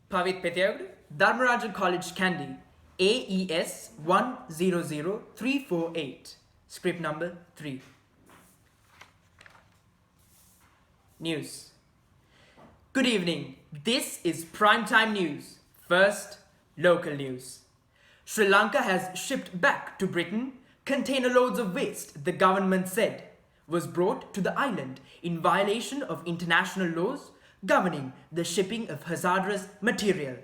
Pavith Udara Dharmaraja College Kandy AES 100348. Script number 3. News. Good evening. This is primetime news. First, local news. Sri Lanka has shipped back to Britain container loads of waste the government said was brought to the island in violation of international laws governing the shipping of hazardous material.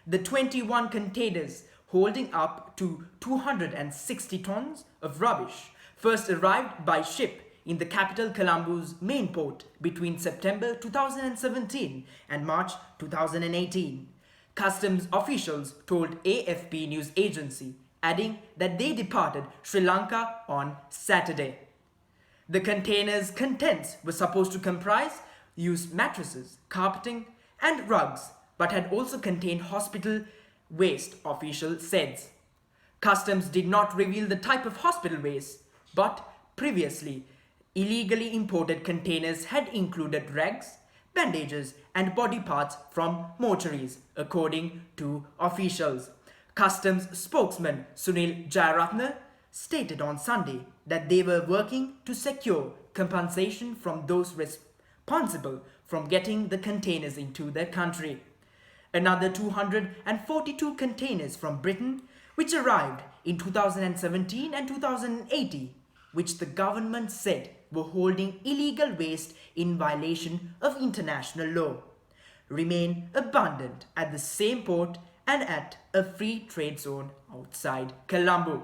The 21 containers holding up to 260 tons of rubbish first arrived by ship in the capital Colombo's main port between September 2017 and March 2018. Customs officials told AFP news agency, adding that they departed Sri Lanka on Saturday. The container's contents were supposed to comprise used mattresses, carpeting, and rugs, but had also contained hospital waste, official said. Customs did not reveal the type of hospital waste, but previously, illegally imported containers had included rags, bandages, and body parts from mortuaries, according to officials. Customs spokesman Sunil Jayaratne stated on Sunday that they were working to secure compensation from those responsible from getting the containers into their country. Another 242 containers from Britain, which arrived in 2017 and 2018, which the government said were holding illegal waste in violation of international law, remain abundant at the same port and at a free trade zone outside Colombo.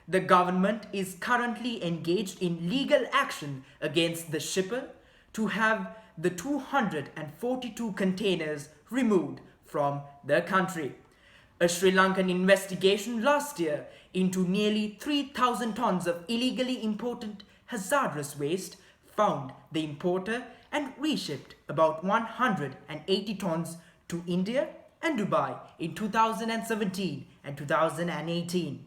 The government is currently engaged in legal action against the shipper to have the 242 containers removed from the country. A Sri Lankan investigation last year into nearly 3,000 tons of illegally imported hazardous waste found the importer and reshipped about 180 tons to India and Dubai in 2017 and 2018.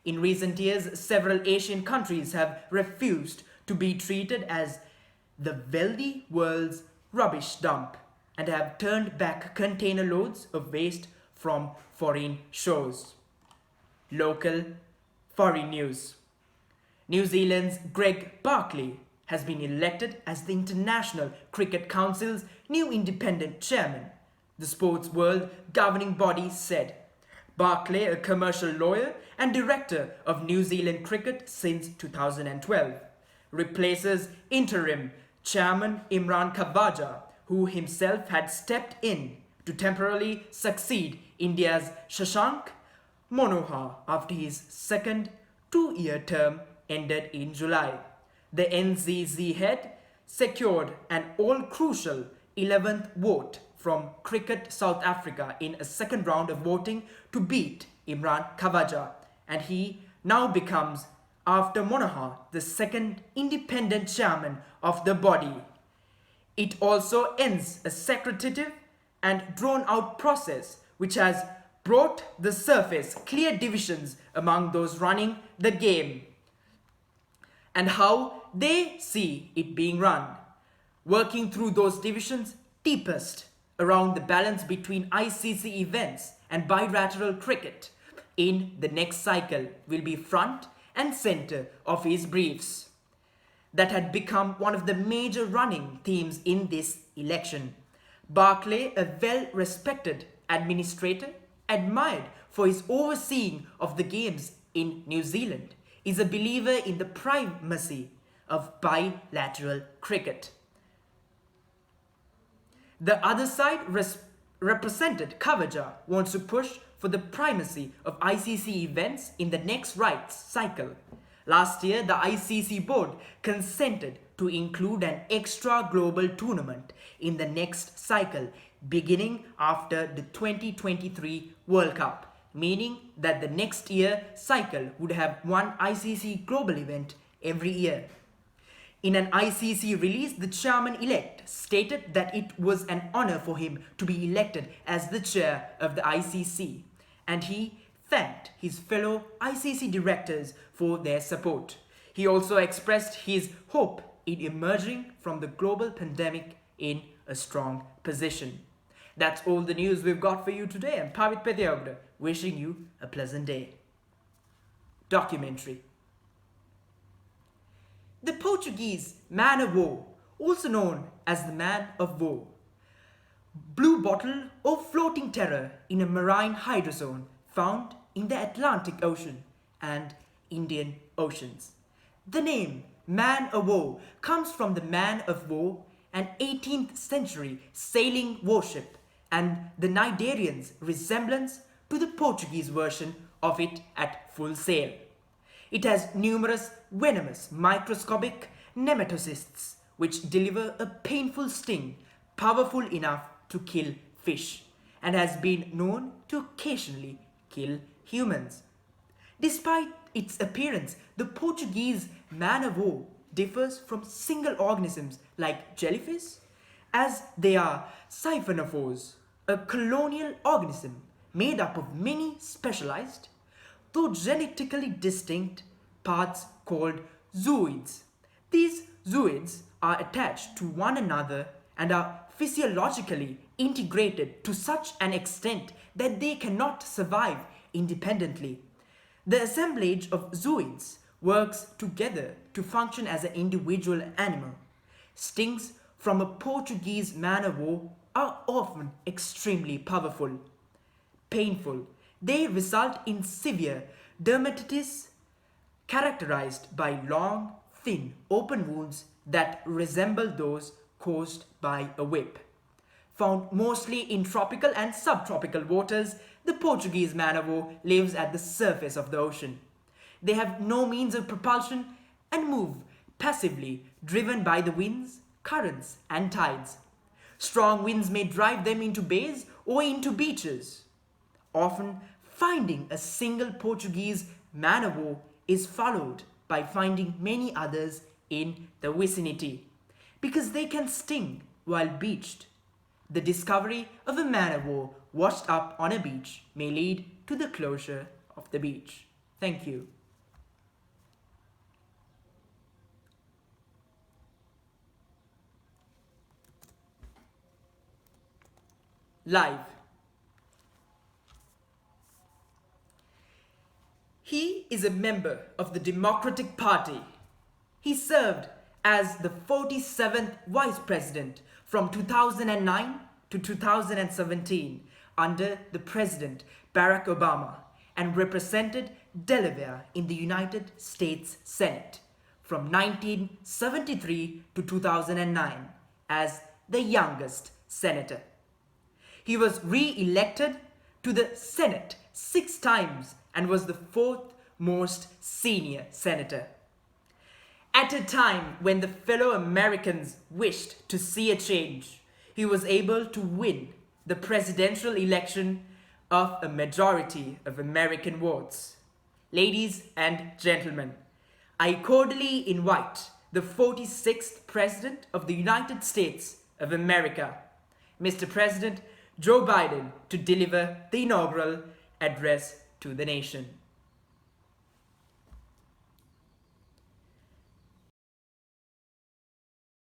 In recent years, several Asian countries have refused to be treated as the wealthy world's rubbish dump and have turned back container loads of waste from foreign shores. Local foreign news. New Zealand's Greg Barclay has been elected as the International Cricket Council's new independent chairman, the sports world governing body said. Barclay, a commercial lawyer and director of New Zealand cricket since 2012, replaces interim chairman Imran Khawaja, who himself had stepped in to temporarily succeed India's Shashank Manohar after his second two-year term ended in July. The NZZ head secured an all-crucial 11th vote from Cricket South Africa in a second round of voting to beat Imran Khawaja, and he now becomes, after Manohar, the second independent chairman of the body. It also ends a secretive and drawn-out process which has brought the surface clear divisions among those running the game and how they see it being run, working through those divisions deepest around the balance between ICC events and bilateral cricket in the next cycle will be front and center of his briefs. That had become one of the major running themes in this election. Barclay, a well-respected administrator, admired for his overseeing of the games in New Zealand, is a believer in the primacy of bilateral cricket. The other side, represented Khawaja, wants to push for the primacy of ICC events in the next rights cycle. Last year, the ICC board consented to include an extra global tournament in the next cycle, beginning after the 2023 World Cup, meaning that the next year cycle would have one ICC global event every year. In an ICC release, the chairman-elect stated that it was an honor for him to be elected as the chair of the ICC, and he thanked his fellow ICC directors for their support. He also expressed his hope in emerging from the global pandemic in a strong position. That's all the news we've got for you today. I'm Pavith Udara Bandara, wishing you a pleasant day. Documentary. The Portuguese man of war, also known as the man of war, blue bottle or floating terror in a marine hydrozone found in the Atlantic Ocean and Indian Oceans. The name man of war comes from the man of war, an 18th century sailing warship, and the Nigerians' resemblance to the Portuguese version of it at full sail. It has numerous venomous microscopic nematocysts which deliver a painful sting powerful enough to kill fish, and has been known to occasionally kill humans. Despite its appearance, the Portuguese man of war differs from single organisms like jellyfish, as they are siphonophores, a colonial organism made up of many specialized, though genetically distinct, parts called zooids. These zooids are attached to one another and are physiologically integrated to such an extent that they cannot survive independently. The assemblage of zooids works together to function as an individual animal. Stings from a Portuguese man of war are often extremely powerful. Painful, they result in severe dermatitis characterized by long, thin, open wounds that resemble those caused by a whip. Found mostly in tropical and subtropical waters, the Portuguese man of war lives at the surface of the ocean. They have no means of propulsion and move passively, driven by the winds, currents, and tides. Strong winds may drive them into bays or into beaches. Often, finding a single Portuguese man of war is followed by finding many others in the vicinity, because they can sting while beached. The discovery of a man of war washed up on a beach may lead to the closure of the beach. Thank you. Live. He is a member of the Democratic Party. He served as the 47th Vice President from 2009 to 2017 under the President Barack Obama, and represented Delaware in the United States Senate from 1973 to 2009 as the youngest senator. He was re-elected to the Senate 6 times and was the 4th most senior senator. At a time when the fellow Americans wished to see a change, he was able to win the presidential election of a majority of American votes. Ladies and gentlemen, I cordially invite the 46th President of the United States of America, Mr. President Joe Biden, to deliver the inaugural address to the nation.